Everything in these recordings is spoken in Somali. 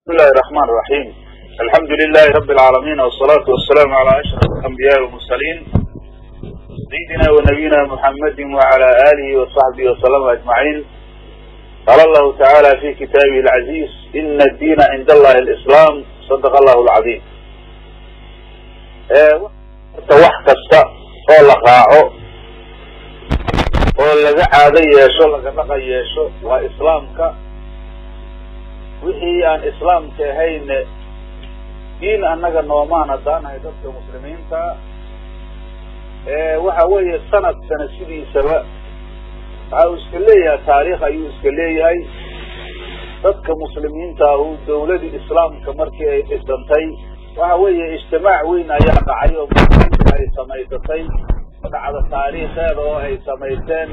بسم الله الرحمن الرحيم. الحمد لله رب العالمين، والصلاة والسلام على أشرف الأنبياء والمرسلين سيدنا ونبينا محمد وعلى آله وصحبه وسلم أجمعين. قال الله تعالى في كتابه العزيز: إن الدين عند الله الإسلام. صدق الله العظيم. wax kasta oo la raaco oo laga caado yeesho laga dhaqan yeesho waa islaamka. wixii aan islaamka ahayn diin annaga noomaan haddaanahay dadka muslimiinta waxa weeye sanadkana sidiisaba waxa uu iska leeyahay taariikh ayuu iska leeyahay. dadka muslimiinta uu dawladda islaamka markii ay dhisantay waxa weeye ijtimaac weyn ayaa dhacay oo muslimiinta ay samaysatay dhacda taariikheeda oo ay samaysteen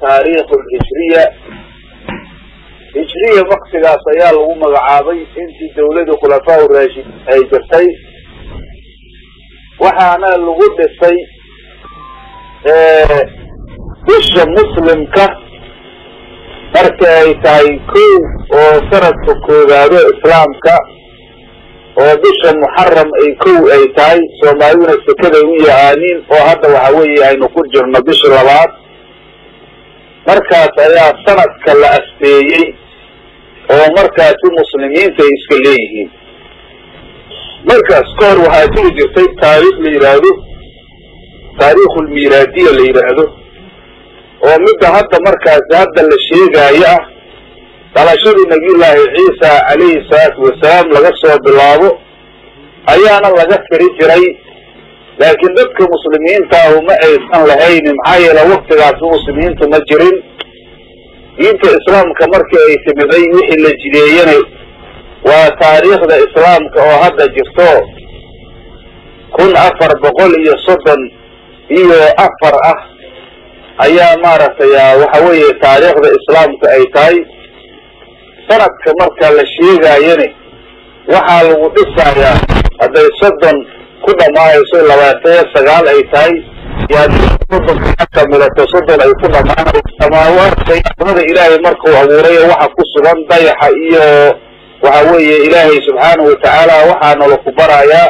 taariikh al-hijriya. hijriya maqsigaas ayaa lagu magacaabay intii dawladda khulafaa ur-raashid ay jirtay, waxaana lagu dhisay bisha muslimka marka ay tahay kow oo sanadka koowaado islaamka, oo bisha muxaram ay kow ay tahay, soomaaliduna sekaday u yaqaaniin, oo hadda waxa weeye aynu ku jirno bisha labaad. markaas ayaa sanadka la asteeyey oo markaasi muslimiinta ay iska leeyihiin. markaas ka hor waxaa jiri jirtay taariikh la yidhaahdo taariikhul miilaadiya la yidhaahdo, oo midda hadda markaasi hadda la sheegaayo ah dhalashadii nabiyullaahi ciisa calayhi salaatu wasalaam laga soo bilaabo ayaana laga firi jiray. laakiin dadka muslimiinta ahu ma aysan lahaynin, maxaa yeele waktigaas muslimiintu ma jirin. diinta islaamka markii ay timiday wixii la jideeyana waa taariikhda islaamka oo hadda jirto 1434 ah ayaa maaragtay waxa weeye taariikhda islaamka ay tahay. sanadka marka la sheegaayana waxaa lagu dhisayaa hadday 30 ku dhamaayso 29 ay tahay, yaani 30 ka milato 30 ay ku dhamaanayso. samaawaadka ilaahay markuu abuuray waxa ku sugan dayaxa iyo waxa weeye ilaahay subxaanahu watacaala waxaana lagu barayaa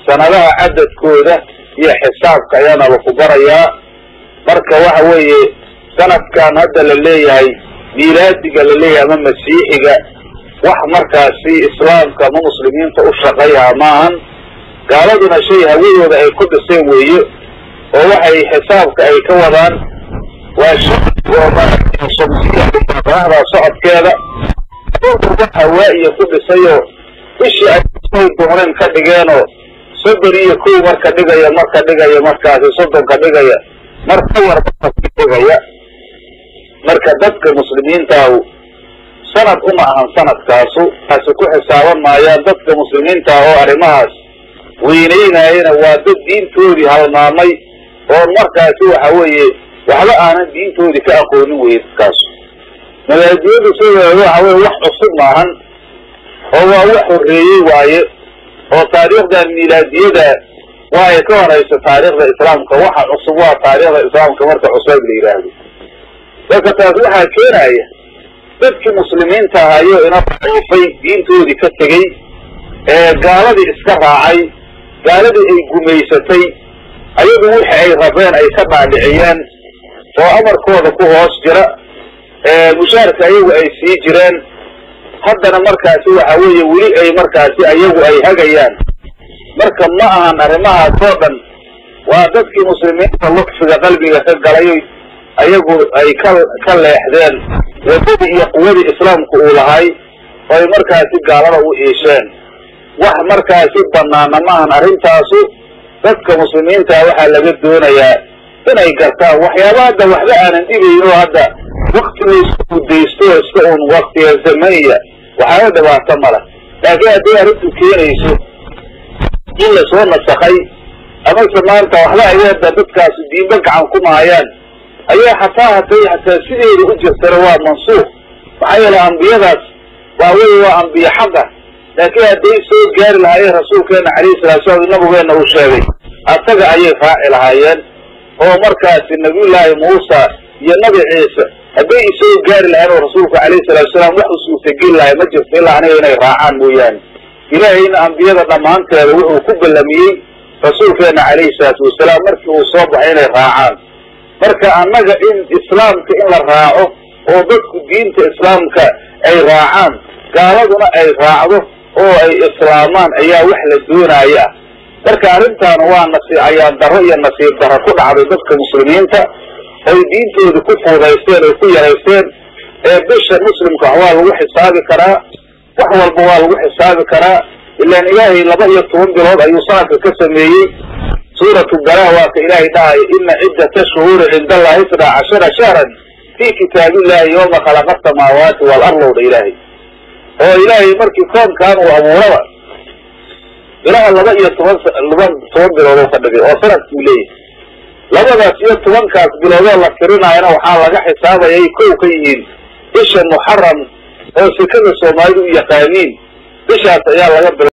sanadaha cadadkooda iyo xisaabka ayaana lagu barayaa. marka waxa weeye sanadkan hadda la leeyahay miilaadiga la leeyahay ama masiixiga wax markaasi islaamka ama muslimiinta u shaqeeyaa maahan. gaaladuna shay hawadooda ay ku dhiseen weeye, oo waxay xisaabka ay ka wadaan waa shamsiya qoraxda socodkeeda hawaa'iya ku dhisayoo bishii ay soo dooneen ka dhigeenoo 31 marka dhigaya markaasi 30 ka dhigaya marka warba dhigaya. marka dadka muslimiintaahu sanad uma ahan sanadkaasu taasi ku xisaaban maayaan. dadka muslimiinta oo arrimahaas weynaynayana waa dad diintoodii halmaamay oo markaasi waxa weeye waxba aanan diintoodii ka aqoonin weye. dadkaasu milaadiyadu sideeda waxa weye wax cusub maahan oo waa wax horreeyey waaye, oo taariikhdan miilaadiyada waxay ka horeysa taariikhda islaamka. waxa cusub waa taariikhda islaamka marka cusub la yidhaahdo. marka taas waxaa keenaya dadkii muslimiinta ahayo ina daciifay, diintoodii ka tegey, gaaladii iska raacay, gaaladii ay gumaysatay, ayagu wixii ay rabeen ay ka dhaadhiciyeen oo amarkooda ku hoos jira, mushaarka ayagu ay sii jireen. haddana markaasi waxa weeye weli ay markaasi ayagu ay hagayaan. marka ma ahan arrimahaas oo dhan waa dadkii muslimiinta lugfiga qalbiga ka galay ayagu ay ka leexdeen wadadii iyo quwadii islaamku uu lahay oo ay markaasi gaalada u iisheen. wax markaasi banaana maahan arrintaasu. dadka muslimiinta waxaa laga doonayaa inay gartaan waxyaaba hadda waxba aanan dhibayno hadda waktiga isku daysto iska uun waktiga zamaniya waxaaba dhibaato mala. laakiin hadday arrintu keenayso in lasoo nasakhay amase maanta waxba ayada dadkaasi diinba gacan ku mahayaan ayaa xataa sideeda u jirtana waa mansuuq. maxaa yeele ambiyadaas waa weye waa ambiye xaqa, laakiin hadday soo gaari lahaayeen rasuulkeena calayhi salaatu salaam nabigeena uu sheegay asaga ayay raaci lahaayeen. oo markaasi nabiyullaahi muusa iyo nabi ciise هدي يسوي قاري لأن رسولك عليه الصلاة والسلام وحسوا سجل لا يمجد إلا عنه راعان مويان إلهي إن أنبياء ضمان كانوا كبل لمي رسولك عليه الصلاة والسلام مركي وصاب عين راعان مركا أنك إن إسلامك إلا راعه وضدك دينك إسلامك أي راعان قالوا أي راعه أو أي إسلامان أي وحلة دون أياه marka arintan waa ayaan daro iyo nasiib daro ku dhacday dadka muslimiinta ay diintooda ku fuudaysteen oo ku yareysteen bisha muslimka waa lagu xisaabi karaa wax walba waa lagu xisaabi karaa ilaa ilaahay 12 bilood ayuu saaka ka sameeyay suuratu balaa ka ilaahay dhahay inna iddata shuhur inda Allah 12 shahran fi kitaabillahi yawma khalaqa as-samawati wal arda ilaahay oo ilaahay markii koonkan uu abuuray إلى الله يتوان بلوضو فدقي وصنك إليه لبدا سيطوان كاس بلوضو الله كرينا هنا وحالا حسابا يكو كيين إيش المحرم أو سكن الصومالي يقانين إيش هسيا الله